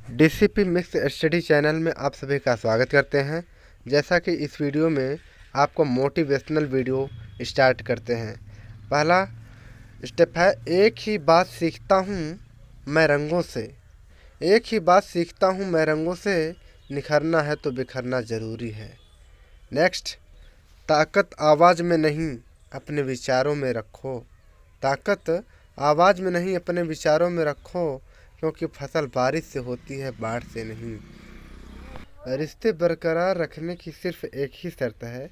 DCP mix study channel में आप सभी का स्वागत करते हैं। जैसा कि इस वीडियो में आपको मोटिवेशनल वीडियो स्टार्ट करते हैं। पहला स्टेप है, एक ही बात सीखता हूँ मैं रंगों से। एक ही बात सीखता हूँ मैं रंगों से, निखरना है तो बिखरना ज़रूरी है। नेक्स्ट, ताकत आवाज़ में नहीं अपने विचारों में रखो। ताकत आवाज़ में नहीं अपने विचारों में रखो, क्योंकि फसल बारिश से होती है, बाढ़ से नहीं। रिश्ते बरकरार रखने की सिर्फ एक ही शर्त है।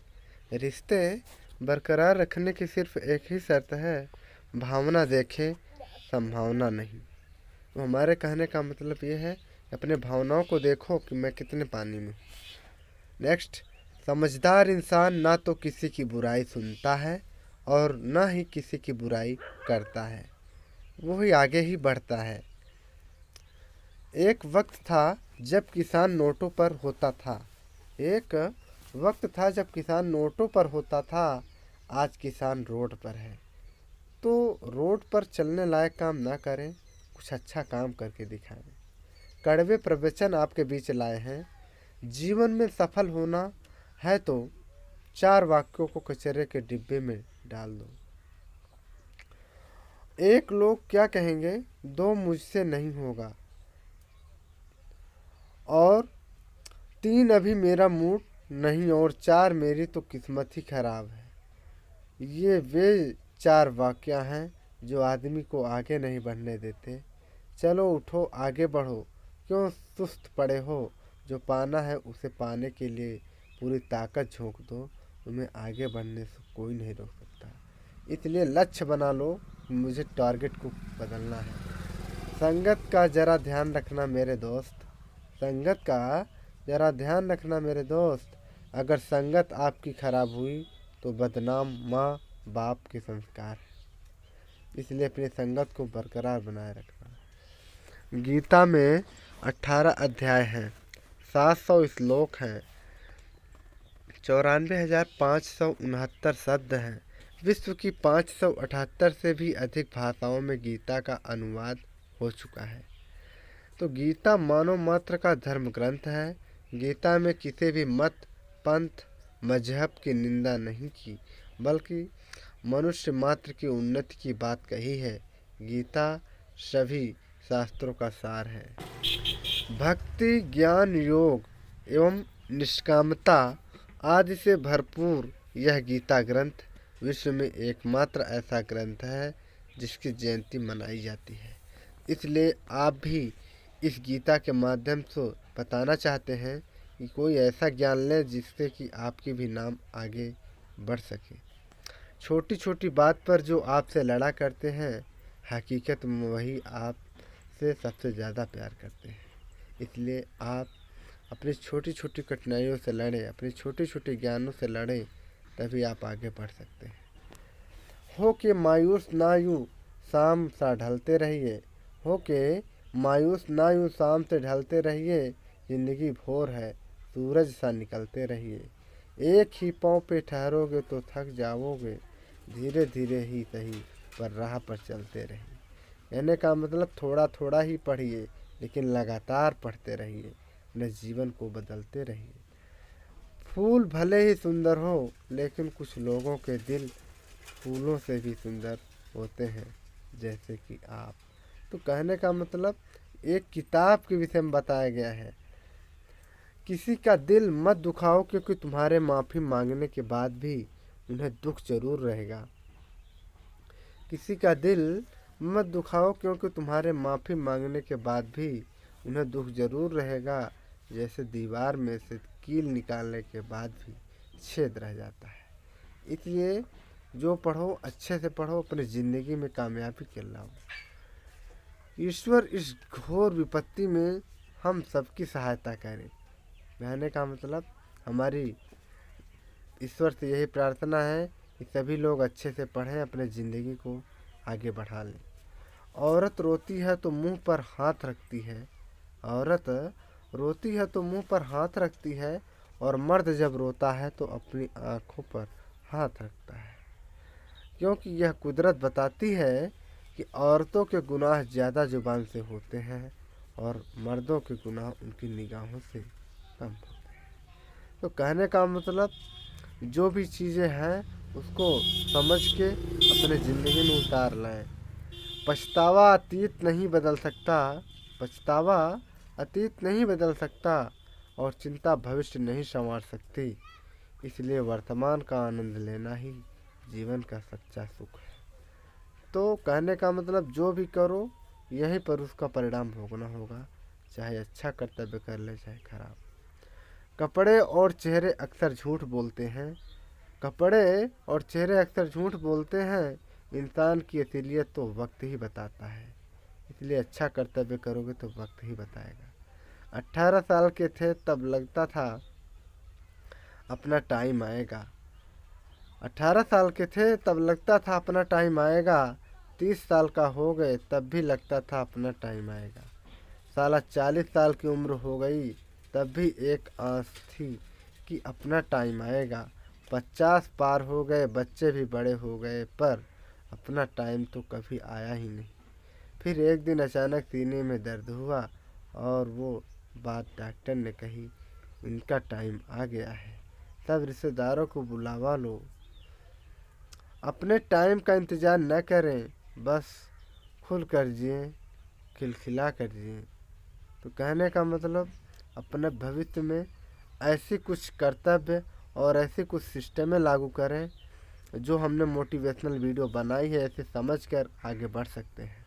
रिश्ते बरकरार रखने की सिर्फ एक ही शर्त है, भावना देखे संभावना नहीं। तो हमारे कहने का मतलब ये है, अपने भावनाओं को देखो कि मैं कितने पानी में हूँ। नेक्स्ट, समझदार इंसान ना तो किसी की बुराई सुनता है और ना ही किसी की बुराई करता है, वो ही आगे ही बढ़ता है। एक वक्त था जब किसान नोटों पर होता था। एक वक्त था जब किसान नोटों पर होता था, आज किसान रोड पर है। तो रोड पर चलने लायक काम ना करें, कुछ अच्छा काम करके दिखाएं। कड़वे प्रवचन आपके बीच लाए हैं। जीवन में सफल होना है तो 4 वाक्यों को कचरे के डिब्बे में डाल दो। एक लोग क्या कहेंगे, 2 मुझसे नहीं होगा, और 3 अभी मेरा मूड नहीं, और 4 मेरी तो किस्मत ही खराब है। ये वे 4 वाक्य हैं जो आदमी को आगे नहीं बढ़ने देते। चलो उठो, आगे बढ़ो, क्यों सुस्त पड़े हो। जो पाना है उसे पाने के लिए पूरी ताकत झोंक दो, तुम्हें आगे बढ़ने से कोई नहीं रोक सकता। इसलिए लक्ष्य बना लो, मुझे टारगेट को बदलना है। संगत का ज़रा ध्यान रखना मेरे दोस्त। संगत का ज़रा ध्यान रखना मेरे दोस्त। अगर संगत आपकी खराब हुई तो बदनाम माँ बाप के संस्कार है। इसलिए अपनी संगत को बरकरार बनाए रखना। गीता में 18 अध्याय हैं, 700 श्लोक हैं, 94,569 शब्द हैं। विश्व की 578 से भी अधिक भाषाओं में गीता का अनुवाद हो चुका है। तो गीता मानव मात्र का धर्म ग्रंथ है। गीता में किसी भी मत, पंथ, मजहब की निंदा नहीं की, बल्कि मनुष्य मात्र की उन्नति की बात कही है। गीता सभी शास्त्रों का सार है। भक्ति, ज्ञान, योग एवं निष्कामता आदि से भरपूर यह गीता ग्रंथ विश्व में एकमात्र ऐसा ग्रंथ है जिसकी जयंती मनाई जाती है। इसलिए आप भी इस गीता के माध्यम से बताना चाहते हैं कि कोई ऐसा ज्ञान लें जिससे कि आपकी भी नाम आगे बढ़ सके। छोटी छोटी बात पर जो आपसे लड़ा करते हैं, हकीकत में वही आपसे सबसे ज़्यादा प्यार करते हैं। इसलिए आप अपनी छोटी छोटी कठिनाइयों से लड़ें, अपनी छोटे छोटे ज्ञानों से लड़ें, तभी आप आगे बढ़ सकते हैं। हो के मायूस ना यूँ शाम सा ढलते रहिए। हो के मायूस ना यूँ शाम से ढलते रहिए। ज़िंदगी भोर है, सूरज सा निकलते रहिए। एक ही पाँव पे ठहरोगे तो थक जाओगे, धीरे धीरे ही सही पर राह पर चलते रहिए। कहने का मतलब, थोड़ा थोड़ा ही पढ़िए, लेकिन लगातार पढ़ते रहिए, अपने जीवन को बदलते रहिए। फूल भले ही सुंदर हो, लेकिन कुछ लोगों के दिल फूलों से भी सुंदर होते हैं, जैसे कि आप। तो कहने का मतलब, एक किताब के विषय में बताया गया है, किसी का दिल मत दुखाओ, क्योंकि तुम्हारे माफ़ी मांगने के बाद भी उन्हें दुख जरूर रहेगा। किसी का दिल मत दुखाओ, क्योंकि तुम्हारे माफ़ी मांगने के बाद भी उन्हें दुख जरूर रहेगा। जैसे दीवार में से कील निकालने के बाद भी छेद रह जाता है। इसलिए जो पढ़ो अच्छे से पढ़ो, अपनी ज़िंदगी में कामयाबी के लाओ। ईश्वर इस घोर विपत्ति में हम सबकी सहायता करें। कहने का मतलब, हमारी ईश्वर से यही प्रार्थना है कि सभी लोग अच्छे से पढ़ें, अपने ज़िंदगी को आगे बढ़ा लें। औरत रोती है तो मुंह पर हाथ रखती है। औरत रोती है तो मुंह पर हाथ रखती है, और मर्द जब रोता है तो अपनी आँखों पर हाथ रखता है। क्योंकि यह कुदरत बताती है कि औरतों के गुनाह ज़्यादा जुबान से होते हैं और मर्दों के गुनाह उनकी निगाहों से कम होते हैं। तो कहने का मतलब जो भी चीज़ें हैं उसको समझ के अपने ज़िंदगी में उतार लाएं। पछतावा अतीत नहीं बदल सकता, पछतावा अतीत नहीं बदल सकता और चिंता भविष्य नहीं संवार सकती। इसलिए वर्तमान का आनंद लेना ही जीवन का सच्चा सुख है। तो कहने का मतलब जो भी करो यहीं पर उसका परिणाम भोगना होगा, चाहे अच्छा कर्तव्य कर ले चाहे खराब। कपड़े और चेहरे अक्सर झूठ बोलते हैं, कपड़े और चेहरे अक्सर झूठ बोलते हैं। इंसान की असलियत तो वक्त ही बताता है, इसलिए अच्छा कर्तव्य करोगे तो वक्त ही बताएगा। 18 साल के थे तब लगता था अपना टाइम आएगा, 18 साल के थे तब लगता था अपना टाइम आएगा। 30 साल का हो गए तब भी लगता था अपना टाइम आएगा। साला 40 साल की उम्र हो गई तब भी एक आस थी कि अपना टाइम आएगा। 50 पार हो गए, बच्चे भी बड़े हो गए, पर अपना टाइम तो कभी आया ही नहीं। फिर एक दिन अचानक सीने में दर्द हुआ और वो बात डॉक्टर ने कही, इनका टाइम आ गया है, सब रिश्तेदारों को बुलावा लो। अपने टाइम का इंतज़ार न करें, बस खुल कर जिएं, खिलखिला कर जिएं। तो कहने का मतलब अपने भविष्य में ऐसी कुछ कर्तव्य और ऐसी कुछ सिस्टमें लागू करें जो हमने मोटिवेशनल वीडियो बनाई है, ऐसे समझ कर आगे बढ़ सकते हैं।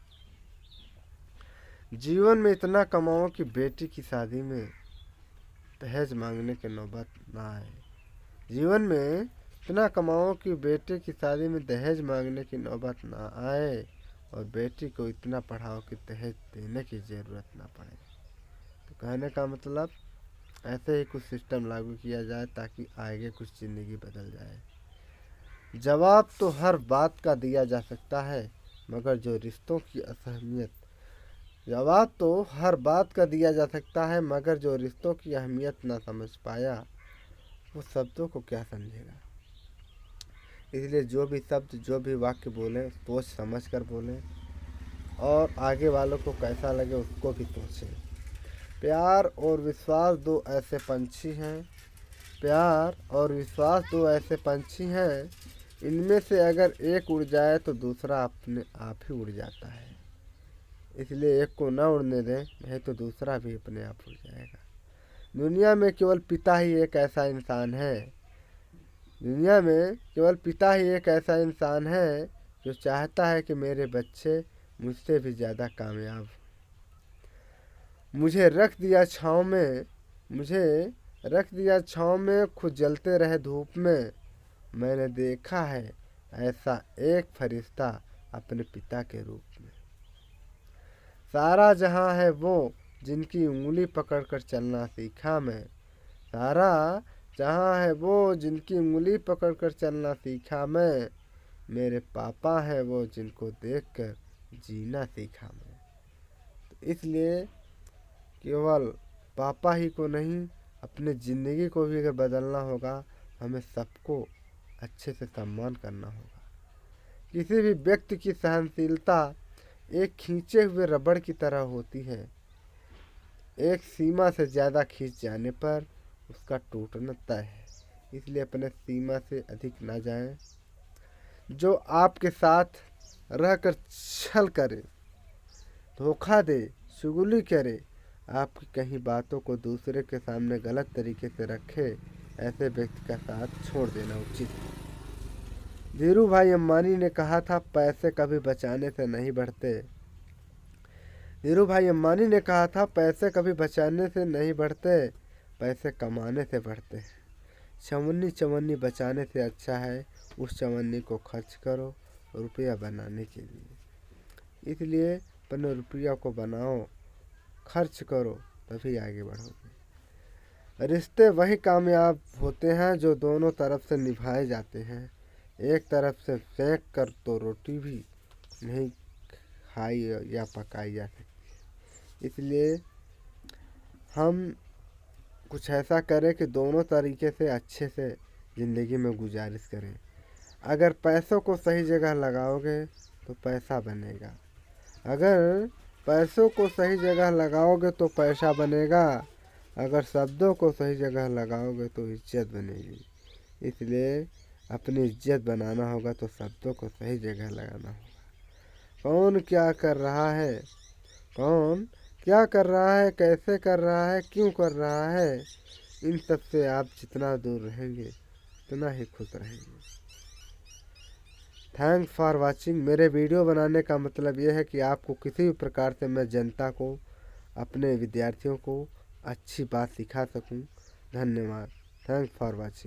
जीवन में इतना कमाओ कि बेटी की शादी में दहेज मांगने की नौबत ना आए। जीवन में इतना कमाओ कि बेटे की शादी में दहेज मांगने की नौबत ना आए और बेटी को इतना पढ़ाओ कि दहेज देने की ज़रूरत ना पड़े। तो कहने का मतलब ऐसे ही कुछ सिस्टम लागू किया जाए ताकि आगे कुछ ज़िंदगी बदल जाए। जवाब तो हर बात का दिया जा सकता है, मगर जो रिश्तों की अहमियत जवाब तो हर बात का दिया जा सकता है, मगर जो रिश्तों की अहमियत ना समझ पाया वो शब्दों को क्या समझेगा। इसलिए जो भी शब्द जो भी वाक्य बोलें सोच समझ कर बोलें और आगे वालों को कैसा लगे उसको भी सोचें। प्यार और विश्वास दो ऐसे पंछी हैं, प्यार और विश्वास दो ऐसे पंछी हैं, इनमें से अगर एक उड़ जाए तो दूसरा अपने आप ही उड़ जाता है। इसलिए एक को न उड़ने दें, नहीं तो दूसरा भी अपने आप उड़ जाएगा। दुनिया में केवल पिता ही एक ऐसा इंसान है, दुनिया में केवल पिता ही एक ऐसा इंसान है जो चाहता है कि मेरे बच्चे मुझसे भी ज़्यादा कामयाब। मुझे रख दिया छाँव में, मुझे रख दिया छाँव में, खुद जलते रहे धूप में। मैंने देखा है ऐसा एक फरिश्ता अपने पिता के रूप में। सारा जहाँ है वो जिनकी उंगली पकड़कर चलना सीखा मैं, सारा जहाँ है वो जिनकी उंगली पकड़कर चलना सीखा मैं। मेरे पापा हैं वो जिनको देखकर जीना सीखा मैं। तो इसलिए केवल पापा ही को नहीं, अपने ज़िंदगी को भी अगर बदलना होगा, हमें सबको अच्छे से सम्मान करना होगा। किसी भी व्यक्ति की सहनशीलता एक खींचे हुए रबड़ की तरह होती है, एक सीमा से ज़्यादा खींच जाने पर उसका टूटना तय है। इसलिए अपने सीमा से अधिक ना जाएं। जो आपके साथ रहकर छल करे, धोखा दे, चुगली करे, आपकी कहीं बातों को दूसरे के सामने गलत तरीके से रखे, ऐसे व्यक्ति का साथ छोड़ देना उचित है। धीरू भाई अंबानी ने कहा था पैसे कभी बचाने से नहीं बढ़ते। धीरू भाई अंबानी ने कहा था पैसे कभी बचाने से नहीं बढ़ते, पैसे कमाने से बढ़ते हैं। चवन्नी चवन्नी बचाने से अच्छा है उस चवन्नी को खर्च करो रुपया बनाने के लिए। इसलिए अपने रुपया को बनाओ, खर्च करो, तभी आगे बढ़ोगे। रिश्ते वही कामयाब होते हैं जो दोनों तरफ से निभाए जाते हैं। एक तरफ से फेंक कर तो रोटी भी नहीं खाई या पकाई जा सकती। इसलिए हम कुछ ऐसा करें कि दोनों तरीके से अच्छे से ज़िंदगी में गुजारिश करें। अगर पैसों को सही जगह लगाओगे तो पैसा बनेगा, अगर पैसों को सही जगह लगाओगे तो पैसा बनेगा, अगर शब्दों को सही जगह लगाओगे तो इज्जत बनेगी। इसलिए अपनी इज्जत बनाना होगा तो शब्दों को सही जगह लगाना होगा। कौन क्या कर रहा है, कौन क्या कर रहा है, कैसे कर रहा है, क्यों कर रहा है, इन सब से आप जितना दूर रहेंगे उतना ही खुश रहेंगे। Thanks for watching. मेरे वीडियो बनाने का मतलब यह है कि आपको किसी भी प्रकार से मैं जनता को, अपने विद्यार्थियों को अच्छी बात सिखा सकूं। धन्यवाद। Thanks for watching.